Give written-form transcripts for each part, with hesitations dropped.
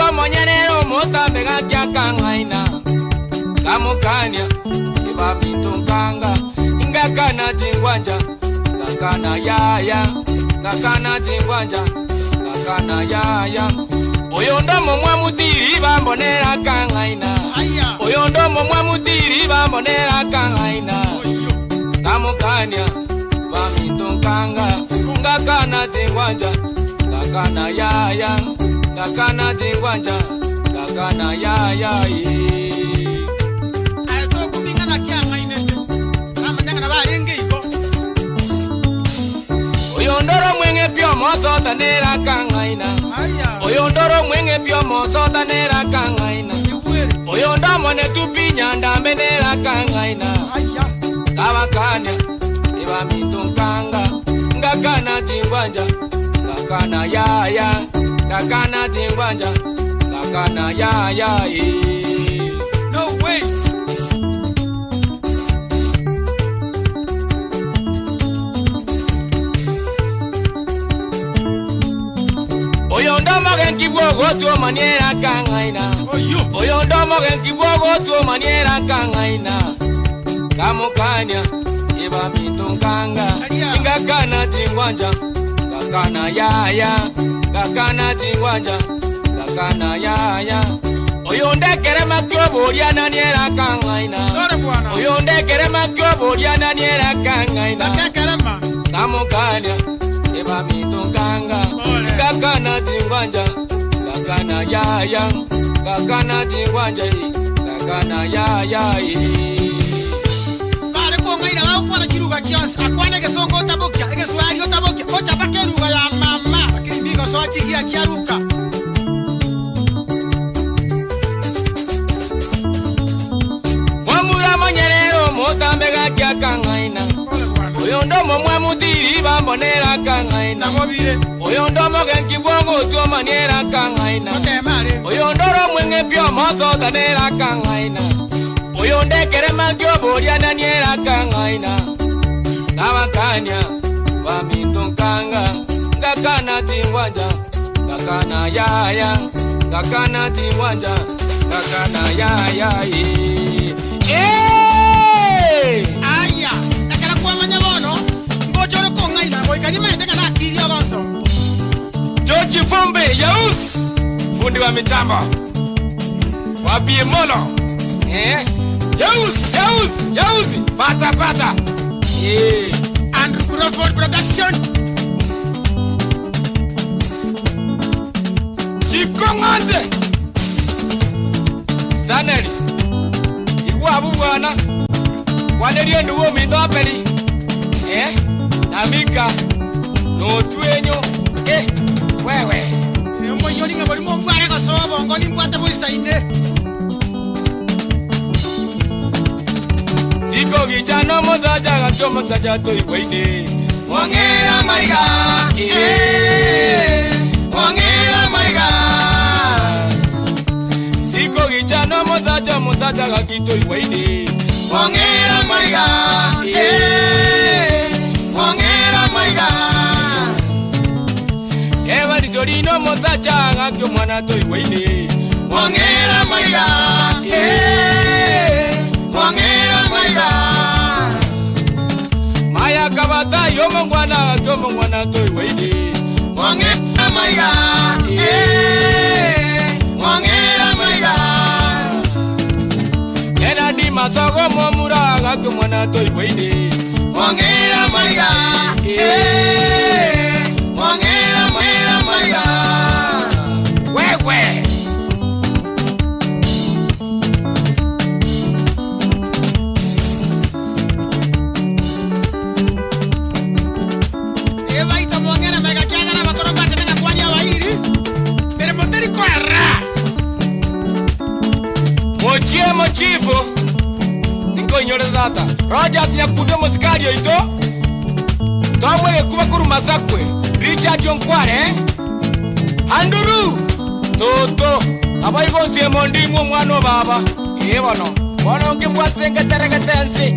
Oyondo monyerero motambe gakia kangaina Kamukania Iba mitunkanga Ngakana tingwanja Ngakana yaya Ngakana tingwanja Ngakana yaya Oyondo momwa mutiri bambonera kangaina Oyondo momwa mutiri bambonera kangaina Kamukania Iba mitunkanga Ngakana tingwanja Ngakana yaya Ngakana tingwanja Ngakana yaya Ayo kumingana kangaina Kamandanga barenge iko Oyondoro mwenge pio moso tanera kangaina Oyondoro mwenge pio moso tanera kangaina Oyonda mone tupinya ndambe nera kangaina Kabakania Iba mitunkanga Ngakana tingwanja Ngakana yaya Ngakana tingwanja Ngakana yaya No way Oyondo mogen kibwogo tuo maniera kangaina Oyondo mogen kibwogo tuo maniera kangaina Kamukania Iba mitunkanga Ngakana tingwanja Ngakana yaya Ngakana tingwanja Ngakana yaya Oyonde kerema kyobo liana niera kangaina Oyonde kerema kyobo liana niera kangaina Kamukania Iba mitunkanga Ngakana tingwanja Ngakana yaya Ngakana tingwanja Ngakana yaya Bale ko ngaina wa ukwana kiruga chance akwana gesongo tabokya egeswari otabokya ocha bakeruga ya mama bakimbigo so chigia charuka Wamura manyerero motambe gakia kangaina Oyondo momwa mutiri bambonera kangaina Oyondo mogen kibwogo tuo maniera kangaina Oyondoro mwenge pio moso tanera kangaina Oyonde kerema kyobo liana niera kangaina Kabakania Bamitunkanga Ngakana tingwanja Ngakana yaya Ngakana tingwanja Ngakana yaya Aya takara kwa manyabono ngochoro ko ngaina boikanima eteka na akili abanzo George Fumbe Yaus fundi wa mitambo Wabie molo Yaus pata Andrew Crawford Production Chikongante Stanley Iwa bwana Wanerie nduwo mindopeli Namika No tuenyo Wewe Yombo yolinga boli mbware ko sobo ngoni mbwate boisa inde Siko gichano mozaja gatyo mozaja to iweine Wangera maiga Wangera maiga Siko gichano mozaja gatito iweine Wangera maiga Wangera maiga Eva disorino mozaja gatyo mwana to iweine Wangera maiga Wangera maiga Maya kabata yomo mwana to iweine Wangera maiga Wangera maiga Ena di masogo momura gatyo mwana to iweine Wangera maiga Wangera maiga Wewe Eva ita mwangera maiga kiaga na bakoromba tena kwanya wairi pero moteri ko arra Mochivo Ningo inyore data Rogers nyakude musikali oito Tomwe kuba kuru masakwe Richard Jonkware Handuru Toto Abai gonsie mondi mwana baba Ebano Wana nge mwatenge teregetensi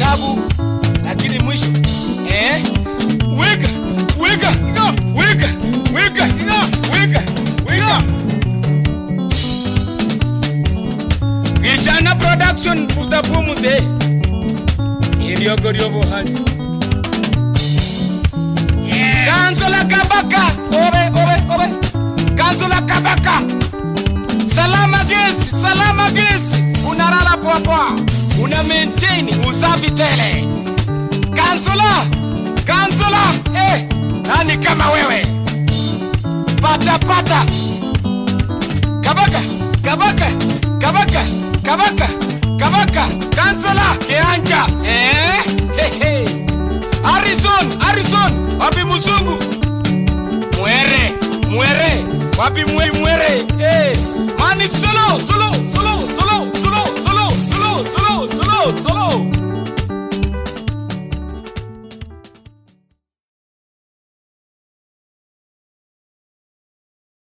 tabu, lakini mwisho wika wika wika wika wika wika. Vijana production Butapumuze Iriogorio Bohanji. Kanzola Kabaka obe Kanzola Kabaka. Salama gesi unalala poa, una maintain usafi tele. Kanzola nani kama wewe? Pata Kabaka Kanzola Keanja Harrison wapi mzungu mwere wapi mwere mani solo